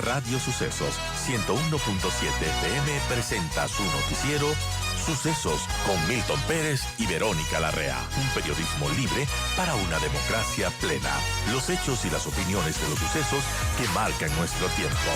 Radio Sucesos 101.7 FM presenta su noticiero Sucesos con Milton Pérez y Verónica Larrea. Un periodismo libre para una democracia plena. Los hechos y las opiniones de los sucesos que marcan nuestro tiempo.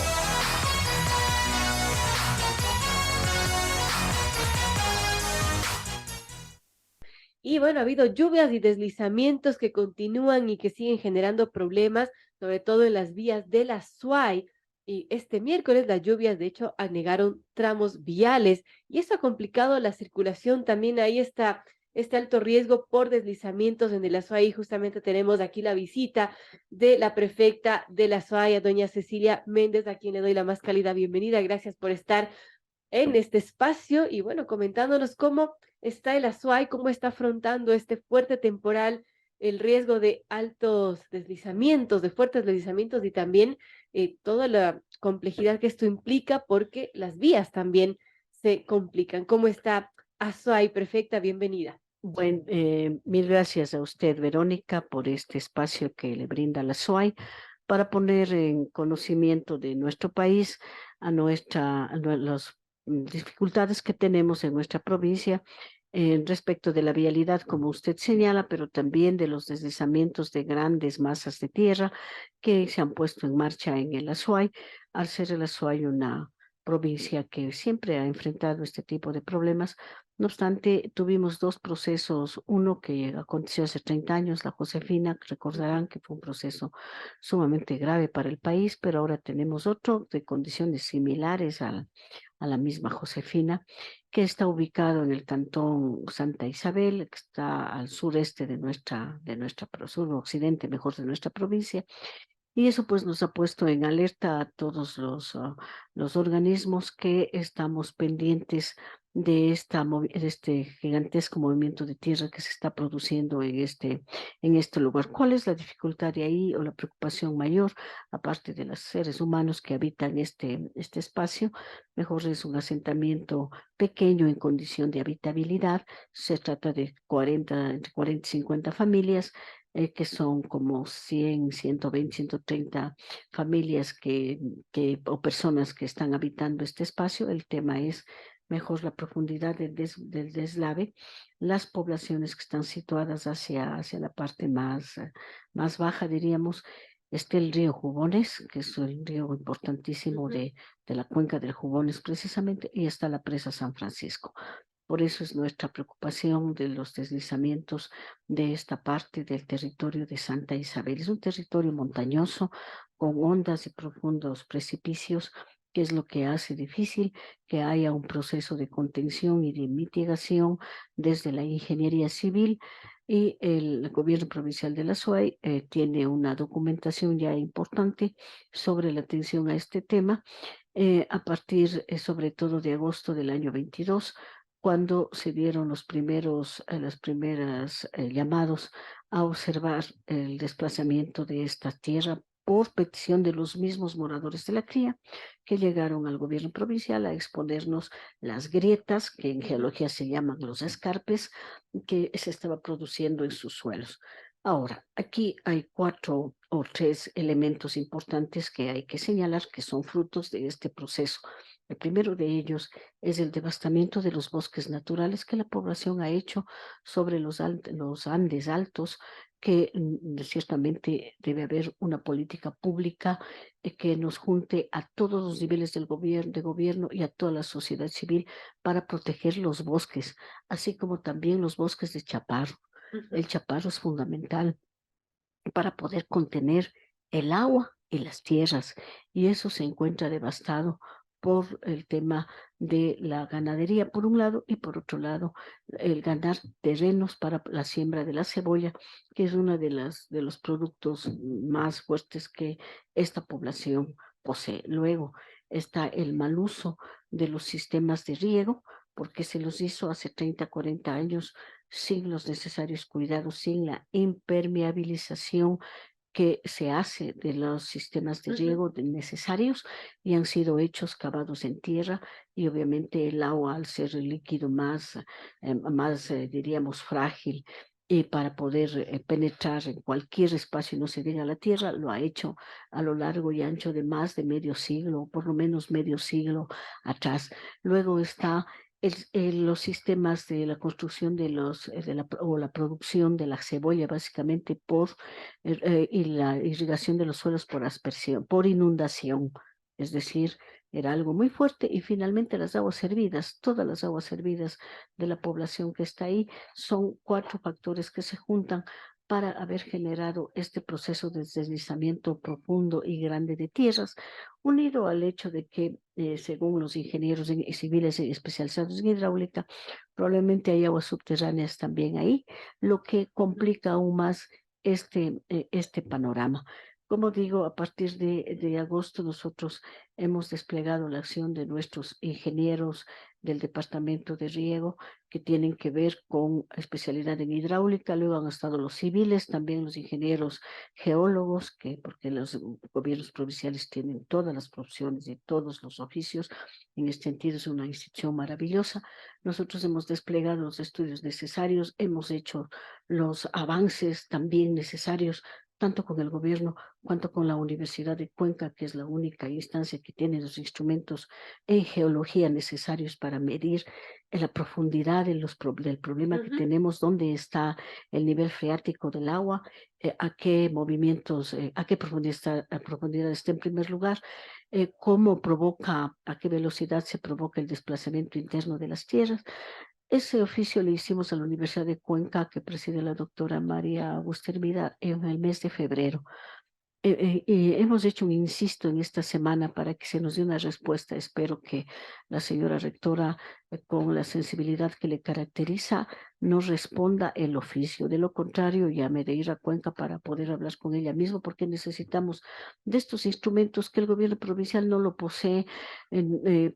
Y bueno, ha habido lluvias y deslizamientos que continúan y que siguen generando problemas, sobre todo en las vías de la SUAY. Y este miércoles las lluvias, de hecho, anegaron tramos viales y eso ha complicado la circulación. También ahí está este alto riesgo por deslizamientos en el Azuay. Justamente tenemos aquí la visita de la prefecta de la SUAY, a doña Cecilia Méndez, a quien le doy la más cálida bienvenida. Gracias por estar en este espacio y bueno, comentándonos cómo está el Azuay, cómo está afrontando este fuerte temporal, el riesgo de altos deslizamientos, de fuertes deslizamientos y también toda la complejidad que esto implica porque las vías también se complican. ¿Cómo está Azuay? Perfecta, bienvenida. Bueno, mil gracias a usted, Verónica, por este espacio que le brinda la SUAY para poner en conocimiento de nuestro país las dificultades que tenemos en nuestra provincia respecto de la vialidad, como usted señala, pero también de los deslizamientos de grandes masas de tierra que se han puesto en marcha en el Azuay, al ser el Azuay una provincia que siempre ha enfrentado este tipo de problemas. No obstante, tuvimos dos procesos, uno que aconteció hace 30 años, la Josefina, que recordarán que fue un proceso sumamente grave para el país, pero ahora tenemos otro de condiciones similares a la misma Josefina, que está ubicado en el cantón Santa Isabel, que está al sureste suroccidente, mejor, de nuestra provincia, y eso pues nos ha puesto en alerta a todos los organismos que estamos pendientes de de este gigantesco movimiento de tierra que se está produciendo en este lugar. ¿Cuál es la dificultad de ahí o la preocupación mayor, aparte de los seres humanos que habitan este espacio? Mejor es un asentamiento pequeño en condición de habitabilidad. Se trata de entre 40 y 50 familias que son como 100, 120, 130 familias o personas que están habitando este espacio. El tema es mejor la profundidad del deslave, las poblaciones que están situadas hacia la parte más baja, diríamos. Está el río Jubones, que es el río importantísimo de la cuenca del Jubones precisamente, y está la presa San Francisco. Por eso es nuestra preocupación de los deslizamientos de esta parte del territorio de Santa Isabel. Es un territorio montañoso con ondas y profundos precipicios, que es lo que hace difícil que haya un proceso de contención y de mitigación desde la ingeniería civil. Y el gobierno provincial de la SUAY tiene una documentación ya importante sobre la atención a este tema a partir sobre todo de agosto del año 22, cuando se dieron las primeras llamados a observar el desplazamiento de esta tierra por petición de los mismos moradores de la cría, que llegaron al gobierno provincial a exponernos las grietas, que en geología se llaman los escarpes, que se estaba produciendo en sus suelos. Ahora, aquí hay 4 o 3 elementos importantes que hay que señalar que son frutos de este proceso. El primero de ellos es el devastamiento de los bosques naturales que la población ha hecho sobre los Andes altos, que ciertamente debe haber una política pública que nos junte a todos los niveles de gobierno y a toda la sociedad civil para proteger los bosques, así como también los bosques de chaparro. El chaparro es fundamental para poder contener el agua y las tierras, y eso se encuentra devastado por el tema de la ganadería por un lado y por otro lado el ganar terrenos para la siembra de la cebolla, que es uno de los productos más fuertes que esta población posee. Luego está el mal uso de los sistemas de riego, porque se los hizo hace 30, 40 años sin los necesarios cuidados, sin la impermeabilización que se hace de los sistemas de riego necesarios, y han sido hechos cavados en tierra, y obviamente el agua, al ser el líquido diríamos, frágil para poder penetrar en cualquier espacio y no se diga la tierra, lo ha hecho a lo largo y ancho de más de medio siglo, por lo menos medio siglo atrás. Luego está los sistemas de la construcción o la producción de la cebolla, básicamente y la irrigación de los suelos por aspersión, por inundación. Es decir, era algo muy fuerte y finalmente las aguas servidas, todas las aguas servidas de la población que está ahí, son 4 factores que se juntan para haber generado este proceso de deslizamiento profundo y grande de tierras, unido al hecho de que, según los ingenieros civiles especializados en hidráulica, probablemente hay aguas subterráneas también ahí, lo que complica aún más este panorama. Como digo, a partir de agosto nosotros hemos desplegado la acción de nuestros ingenieros del Departamento de Riego que tienen que ver con especialidad en hidráulica. Luego han estado los civiles, también los ingenieros geólogos, porque los gobiernos provinciales tienen todas las profesiones y todos los oficios. En este sentido es una institución maravillosa. Nosotros hemos desplegado los estudios necesarios, hemos hecho los avances también necesarios tanto con el gobierno cuanto con la Universidad de Cuenca, que es la única instancia que tiene los instrumentos en geología necesarios para medir la profundidad del problema que tenemos, dónde está el nivel freático del agua, a qué movimientos, a qué profundidad está en primer lugar, cómo provoca, a qué velocidad se provoca el desplazamiento interno de las tierras. Ese oficio le hicimos a la Universidad de Cuenca, que preside la doctora María Augusta Hermida, en el mes de febrero. Hemos hecho un insisto en esta semana para que se nos dé una respuesta. Espero que la señora rectora, con la sensibilidad que le caracteriza, nos responda el oficio. De lo contrario, llame de ir a Cuenca para poder hablar con ella misma, porque necesitamos de estos instrumentos que el gobierno provincial no lo posee,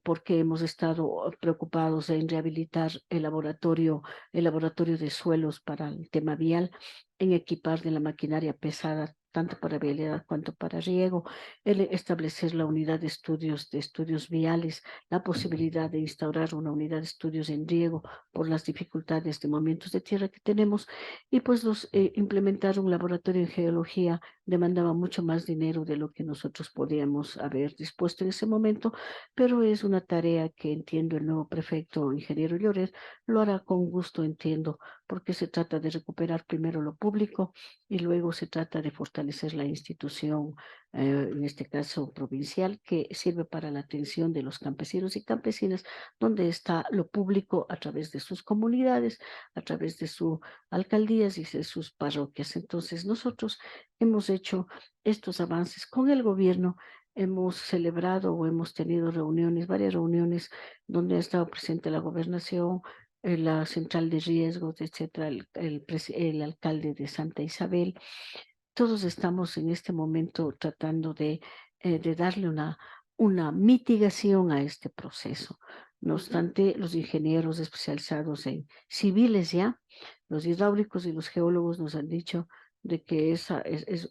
porque hemos estado preocupados en rehabilitar el laboratorio de suelos para el tema vial, en equipar de la maquinaria pesada tanto para vialidad cuanto para riego, el establecer la unidad de estudios viales, la posibilidad de instaurar una unidad de estudios en riego por las dificultades de movimientos de tierra que tenemos, y pues implementar un laboratorio en geología demandaba mucho más dinero de lo que nosotros podíamos haber dispuesto en ese momento, pero es una tarea que entiendo el nuevo prefecto, ingeniero Lloret, lo hará con gusto, entiendo, porque se trata de recuperar primero lo público y luego se trata de fortalecer la institución, en este caso provincial, que sirve para la atención de los campesinos y campesinas, donde está lo público a través de sus comunidades, a través de sus alcaldías y de sus parroquias. Entonces, nosotros hemos hecho estos avances con el gobierno. Hemos celebrado o hemos tenido reuniones, varias reuniones, donde ha estado presente la gobernación, la central de riesgos, etcétera, el alcalde de Santa Isabel. Todos estamos en este momento tratando de darle una mitigación a este proceso. No obstante, los ingenieros especializados en civiles ya, los hidráulicos y los geólogos nos han dicho de que es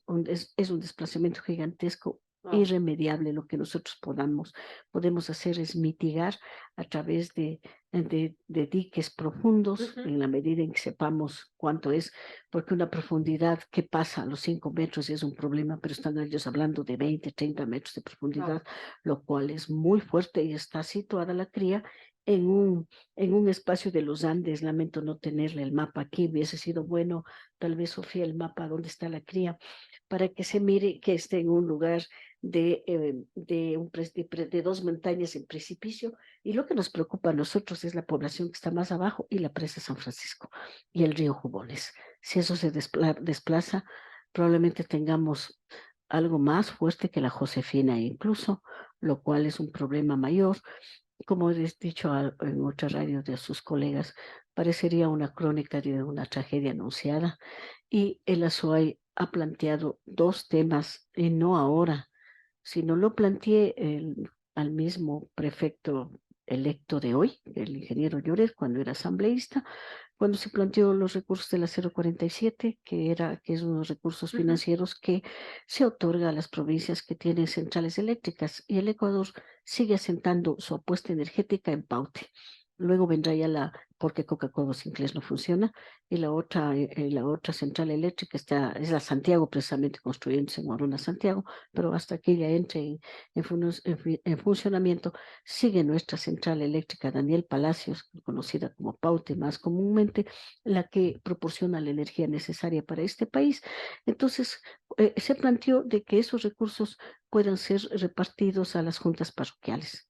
un desplazamiento gigantesco, irremediable. Lo que nosotros podemos hacer es mitigar a través de diques profundos, en la medida en que sepamos cuánto es, porque una profundidad que pasa a los 5 metros es un problema, pero están ellos hablando de 20, 30 metros de profundidad, lo cual es muy fuerte, y está situada la cría en un espacio de los Andes. Lamento no tenerle el mapa aquí, hubiese sido bueno, tal vez, Sofía, el mapa donde está la cría, para que se mire que esté en un lugar de 2 montañas en precipicio, y lo que nos preocupa a nosotros es la población que está más abajo y la presa San Francisco y el río Jubones. Si eso se desplaza, probablemente tengamos algo más fuerte que la Josefina incluso, lo cual es un problema mayor. Como he dicho en otra radio de sus colegas, parecería una crónica de una tragedia anunciada, y el ASUAI ha planteado 2 temas, y no ahora, sino lo planteé al mismo prefecto electo de hoy, el ingeniero Lloret, cuando era asambleísta, cuando se planteó los recursos de la 047, que es unos recursos financieros que se otorga a las provincias que tienen centrales eléctricas, y el Ecuador sigue asentando su apuesta energética en Paute. luego vendrá ya porque Coca-Cola Sinclair no funciona, y la otra central eléctrica es la Santiago, precisamente construyéndose en Morona, Santiago, pero hasta que ella entre en funcionamiento, sigue nuestra central eléctrica Daniel Palacios, conocida como Paute más comúnmente, la que proporciona la energía necesaria para este país. Entonces, se planteó de que esos recursos puedan ser repartidos a las juntas parroquiales.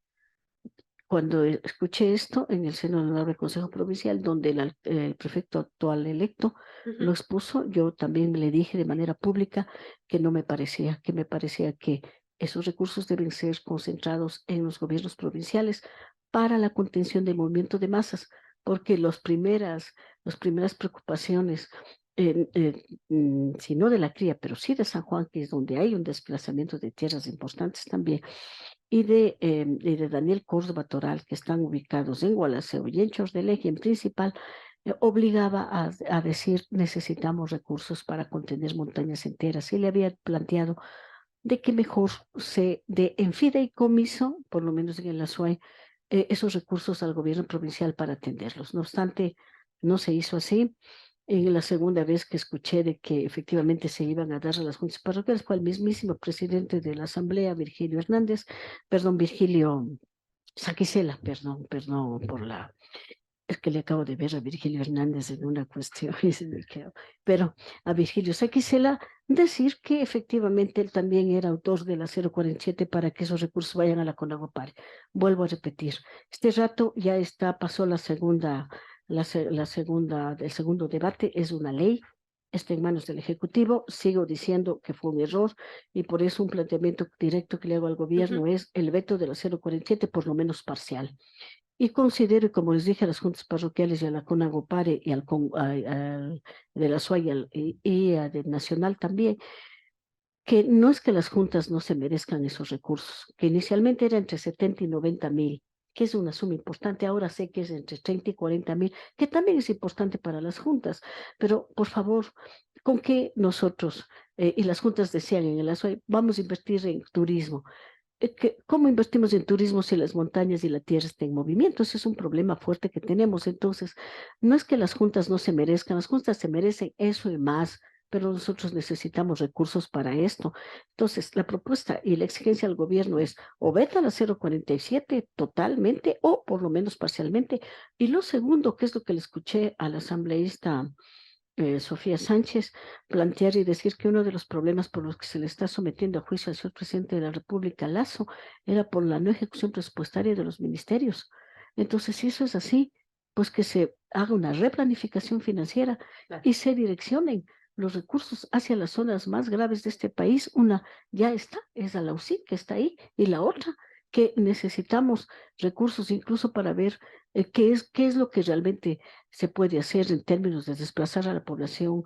Cuando escuché esto en el seno del Honorable Consejo Provincial, donde el prefecto actual electo lo Ujú. expuso, yo también le dije de manera pública que no me parecía, que me parecía que esos recursos deben ser concentrados en los gobiernos provinciales para la contención del movimiento de masas, porque las primeras preocupaciones, si no de la cría, pero sí de San Juan, que es donde hay un desplazamiento de tierras importantes también, y de Daniel Córdoba Toral, que están ubicados en Gualaceo y en Chos del Eje, en principal, obligaba a decir necesitamos recursos para contener montañas enteras. Y le había planteado de que mejor se dé en fideicomiso, por lo menos en el Azuay, esos recursos al gobierno provincial para atenderlos. No obstante, no se hizo así. En la segunda vez que escuché de que efectivamente se iban a dar a las juntas parroquiales fue el mismísimo presidente de la Asamblea, Virgilio Saquicela, perdón por es que le acabo de ver a Virgilio Hernández en una cuestión y se me quedó. Pero a Virgilio Saquicela decir que efectivamente él también era autor de la 047 para que esos recursos vayan a la Conaguapare. Vuelvo a repetir, este rato ya pasó el segundo debate, es una ley, está en manos del Ejecutivo, sigo diciendo que fue un error y por eso un planteamiento directo que le hago al Ujú. gobierno es el veto de la 047, por lo menos parcial. Y considero, como les dije a las juntas parroquiales y a la CONAGOPARE y de la SUAY del Nacional también, que no es que las juntas no se merezcan esos recursos, que inicialmente era entre 70 y 90.000, que es una suma importante, ahora sé que es entre 30 y 40.000, que también es importante para las juntas, pero por favor, con que nosotros y las juntas decían en el ASUAY, vamos a invertir en turismo, ¿cómo invertimos en turismo si las montañas y la tierra están en movimiento? Ese es un problema fuerte que tenemos. Entonces, no es que las juntas no se merezcan, las juntas se merecen eso y más, pero nosotros necesitamos recursos para esto. Entonces, la propuesta y la exigencia al gobierno es o veta la 047 totalmente o por lo menos parcialmente. Y lo segundo, que es lo que le escuché al asambleísta Sofía Sánchez plantear y decir que uno de los problemas por los que se le está sometiendo a juicio al señor presidente de la República, Lazo, era por la no ejecución presupuestaria de los ministerios. Entonces, si eso es así, pues que se haga una replanificación financiera Claro. y se direccionen los recursos hacia las zonas más graves de este país. Una ya está, es a la UCI que está ahí, y la otra que necesitamos recursos incluso para ver qué es lo que realmente se puede hacer en términos de desplazar a la población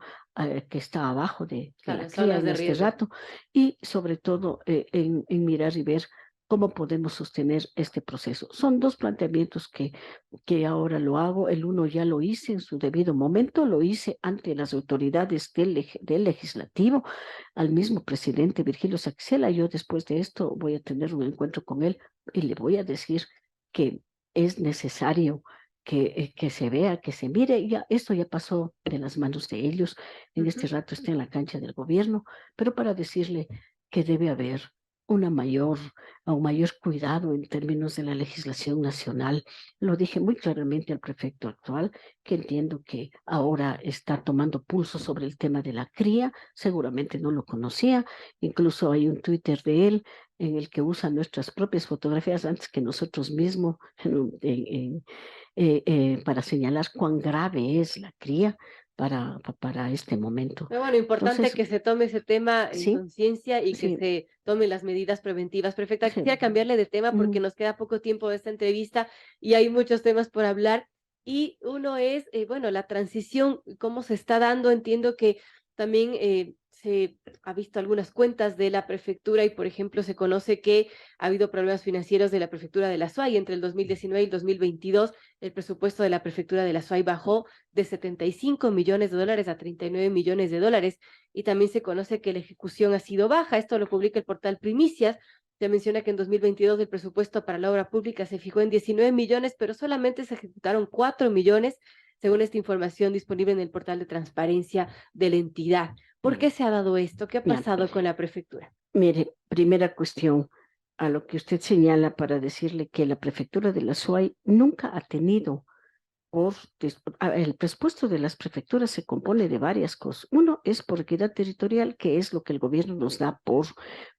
que está abajo de Claro, la en cría zonas en de este riesgo. rato, y sobre todo en mirar y ver cómo podemos sostener este proceso. Son dos planteamientos que ahora lo hago. El uno ya lo hice en su debido momento, lo hice ante las autoridades del legislativo, al mismo presidente Virgilio Saxela. Yo después de esto voy a tener un encuentro con él y le voy a decir que es necesario que se vea, que se mire. Ya, esto ya pasó de las manos de ellos. En este Ujú. rato está en la cancha del gobierno, pero para decirle que debe haber una mayor, un mayor cuidado en términos de la legislación nacional. Lo dije muy claramente al prefecto actual, que entiendo que ahora está tomando pulso sobre el tema de la cría, seguramente no lo conocía, incluso hay un Twitter de él en el que usa nuestras propias fotografías antes que nosotros mismos para señalar cuán grave es la cría para este momento. Pero bueno, importante Entonces, que se tome ese tema en sí, conciencia y que sí, se tomen las medidas preventivas. Perfecta. sí. Quisiera cambiarle de tema porque nos queda poco tiempo de esta entrevista y hay muchos temas por hablar. Y uno es, bueno, la transición, cómo se está dando. Entiendo que también se ha visto algunas cuentas de la prefectura y, por ejemplo, se conoce que ha habido problemas financieros de la prefectura de la SUAY entre el 2019 y el 2022. El presupuesto de la prefectura de la SUAY bajó de 75 millones de dólares a 39 millones de dólares. Y también se conoce que la ejecución ha sido baja. Esto lo publica el portal Primicias, Se menciona que en 2022 el presupuesto para la obra pública se fijó en 19 millones, pero solamente se ejecutaron 4 millones, según esta información disponible en el portal de transparencia de la entidad. ¿Por qué se ha dado esto? ¿Qué ha Ya, pasado con la prefectura? mire, primera cuestión a lo que usted señala para decirle que la prefectura de la SUAY nunca ha tenido el presupuesto de las prefecturas se compone de varias cosas. Uno es por equidad territorial, que es lo que el gobierno nos da por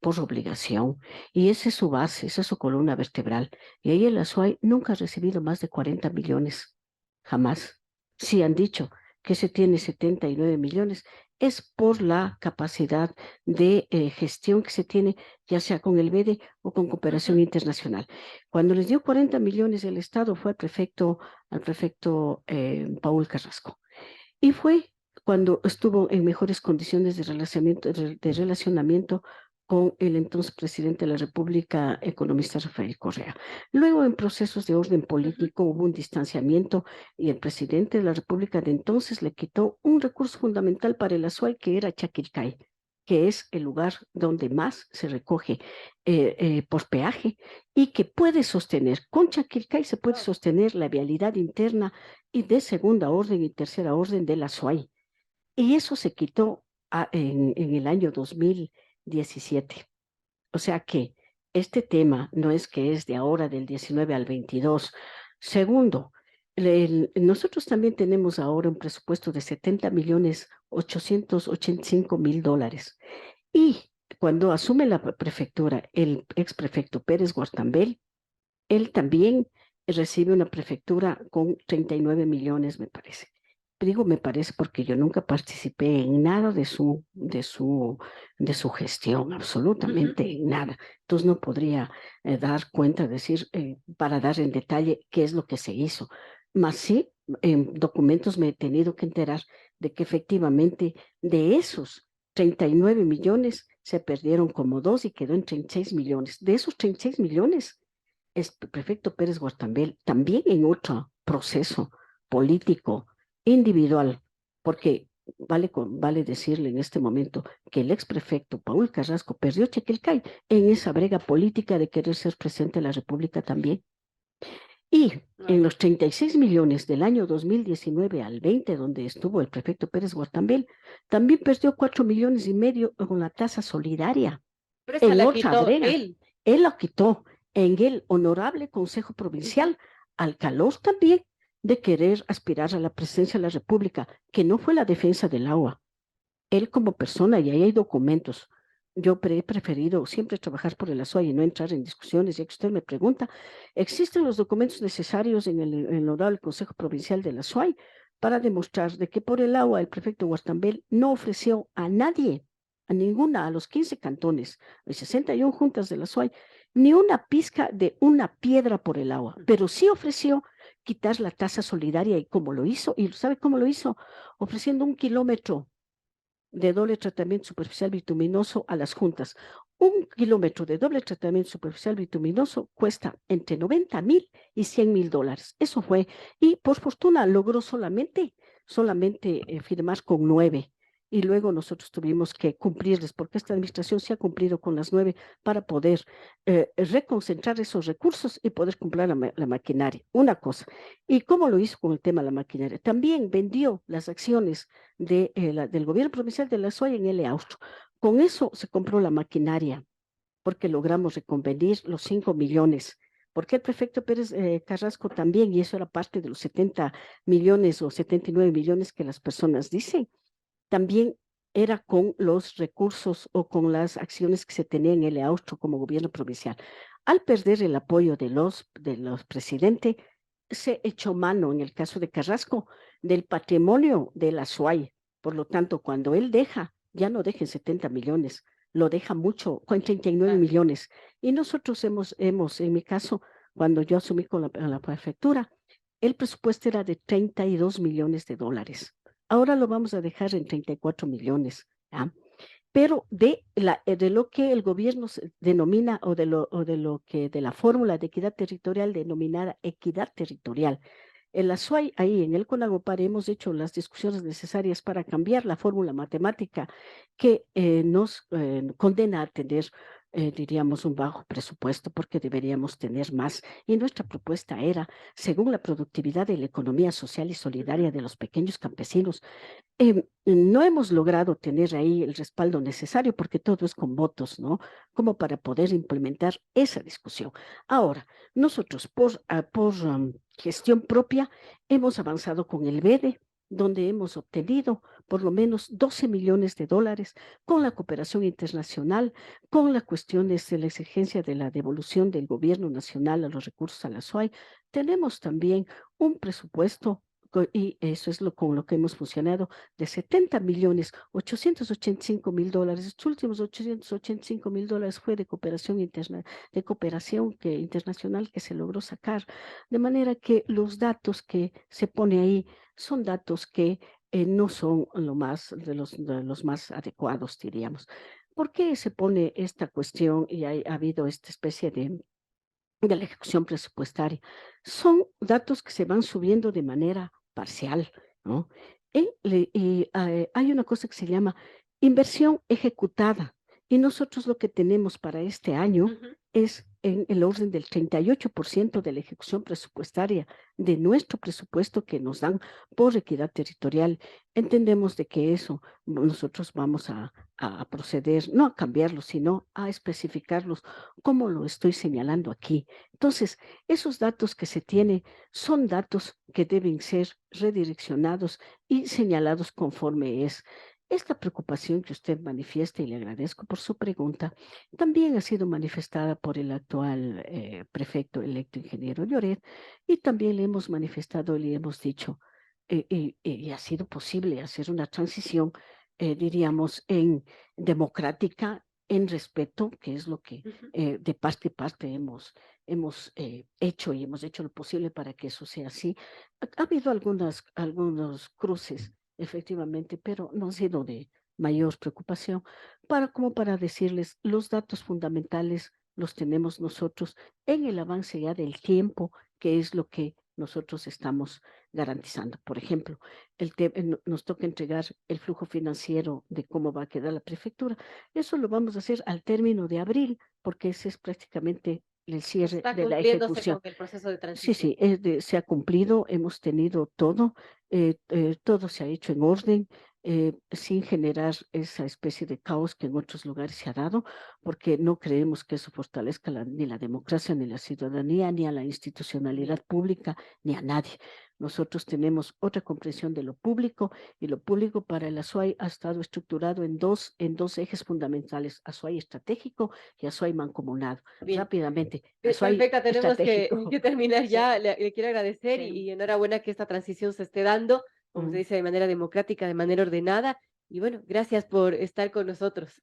obligación. Y esa es su base, esa es su columna vertebral. Y ahí el Azuay nunca ha recibido más de 40 millones. Jamás. Sí han dicho que se tiene 79 millones. Es por la capacidad de gestión que se tiene, ya sea con el BEDE o con cooperación internacional. Cuando les dio 40 millones el Estado fue al prefecto Paul Carrasco. Y fue cuando estuvo en mejores condiciones de relacionamiento con el entonces presidente de la República, economista Rafael Correa. Luego, en procesos de orden político, hubo un distanciamiento y el presidente de la República de entonces le quitó un recurso fundamental para el Azuay, que era Chaquilcay, que es el lugar donde más se recoge por peaje y que puede sostener, con Chaquilcay se puede sostener la vialidad interna y de segunda orden y tercera orden de la SUAY. Y eso se quitó en el año 2017. O sea que este tema no es que es de ahora, del 19 al 22. Segundo, nosotros también tenemos ahora un presupuesto de 70.885.000 dólares. Y cuando asume la prefectura el exprefecto Pérez Guartambel, él también recibe una prefectura con 39 millones, me parece. Digo, me parece porque yo nunca participé en nada de su gestión, absolutamente en nada. Entonces no podría dar cuenta, decir, para dar en detalle qué es lo que se hizo. Mas sí, en documentos me he tenido que enterar de que efectivamente de esos 39 millones se perdieron como dos y quedó en 36 millones. De esos 36 millones, el prefecto Pérez Guartambel también en otro proceso político individual, porque vale decirle en este momento que el exprefecto Paul Carrasco perdió Chequilcay en esa brega política de querer ser presidente de la República también. Y en los 36 millones del año 2019 al 20, donde estuvo el prefecto Pérez Guartambel, también perdió 4,5 millones con la tasa solidaria Pero esa en la otra quitó brega. él. Él lo quitó en el honorable Consejo Provincial, al calor también de querer aspirar a la presidencia de la República, que no fue la defensa del agua. Él como persona, y ahí hay documentos. Yo he preferido siempre trabajar por el ASUA y no entrar en discusiones, ya que usted me pregunta, ¿existen los documentos necesarios en el honorable Consejo Provincial de la SUAY para demostrar de que por el agua el prefecto Guartambel no ofreció a nadie, a ninguna, a los 15 cantones, y 61 juntas de la SUAY, ni una pizca de una piedra por el agua, pero sí ofreció quitar la tasa solidaria y cómo lo hizo, y ¿sabe cómo lo hizo? Ofreciendo 1 kilómetro de doble tratamiento superficial bituminoso a las juntas. 1 kilómetro de doble tratamiento superficial bituminoso cuesta entre 90,000 y 100,000 dólares. Eso fue, y por fortuna logró solamente firmar con 9. Y luego nosotros tuvimos que cumplirles, porque esta administración se ha cumplido con las 9 para poder reconcentrar esos recursos y poder cumplir la maquinaria. Una cosa. ¿Y cómo lo hizo con el tema de la maquinaria? También vendió las acciones del gobierno provincial de la SUAY en L. Austro. Con eso se compró la maquinaria, porque logramos reconvenir los 5 millones. Porque el prefecto Pérez Carrasco también, y eso era parte de los 70 millones o 79 millones que las personas dicen, también era con los recursos o con las acciones que se tenían en L. Austro como gobierno provincial. Al perder el apoyo de los presidentes, se echó mano, en el caso de Carrasco, del patrimonio de la SUAY. Por lo tanto, cuando él deja, ya no deja en 70 millones, lo deja mucho, con 39 millones. Y nosotros en mi caso, cuando yo asumí con la prefectura, el presupuesto era de 32 millones de dólares. Ahora lo vamos a dejar en 34 millones. ¿Ya? Pero de lo que el gobierno denomina o de la fórmula de equidad territorial denominada equidad territorial. En la SUAY, ahí en el CONAGOPAR, hemos hecho las discusiones necesarias para cambiar la fórmula matemática que nos condena a tener diríamos, un bajo presupuesto porque deberíamos tener más. Y nuestra propuesta era, según la productividad de la economía social y solidaria de los pequeños campesinos, no hemos logrado tener ahí el respaldo necesario porque todo es con votos, ¿no? Como para poder implementar esa discusión. Ahora, nosotros por gestión propia hemos avanzado con el BEDE, donde hemos obtenido por lo menos 12 millones de dólares con la cooperación internacional, con las cuestiones de la exigencia de la devolución del gobierno nacional a los recursos a la SUAY. Tenemos también un presupuesto y eso es con lo que hemos funcionado de 70.885.000 dólares. Estos últimos 885.000 dólares fue de cooperación interna, de cooperación internacional que se logró sacar, de manera que los datos que se pone ahí son datos que no son de los más adecuados, diríamos. ¿Por qué se pone esta cuestión y ha habido esta especie de la ejecución presupuestaria? Son datos que se van subiendo de manera parcial, ¿no? Hay una cosa que se llama inversión ejecutada y nosotros lo que tenemos para este año Ujú. es en el orden del 38% de la ejecución presupuestaria de nuestro presupuesto que nos dan por equidad territorial. Entendemos de que eso nosotros vamos a proceder, no a cambiarlos, sino a especificarlos como lo estoy señalando aquí. Entonces, esos datos que se tienen son datos que deben ser redireccionados y señalados conforme es. Esta preocupación que usted manifiesta, y le agradezco por su pregunta, también ha sido manifestada por el actual prefecto electo, ingeniero Lloret, y también le hemos manifestado y le hemos dicho, y ha sido posible hacer una transición, diríamos, en democrática, en respeto, que es lo que Ujú. de parte y parte hemos hecho y hemos hecho lo posible para que eso sea así. Ha habido algunos cruces, efectivamente, pero no han sido de mayor preocupación, como para decirles, los datos fundamentales los tenemos nosotros en el avance ya del tiempo, que es lo que nosotros estamos garantizando. Por ejemplo, nos toca entregar el flujo financiero de cómo va a quedar la prefectura. Eso lo vamos a hacer al término de abril, porque ese es prácticamente el cierre Está de la cumpliéndose ejecución. con el proceso de Sí, transición. sí, se ha cumplido, hemos tenido todo, todo se ha hecho en orden, sin generar esa especie de caos que en otros lugares se ha dado, porque no creemos que eso fortalezca ni la democracia, ni la ciudadanía, ni a la institucionalidad Bien. pública, ni a nadie. Nosotros tenemos otra comprensión de lo público y lo público para el ASUAI ha estado estructurado en dos ejes fundamentales, ASUAI estratégico y ASUAI mancomunado. Bien. Rápidamente, ASUAI Perfecta, tenemos que, estratégico. que terminar Sí, ya. Le quiero agradecer sí. y enhorabuena que esta transición se esté dando, como se Mm. dice, de manera democrática, de manera ordenada. Y bueno, gracias por estar con nosotros.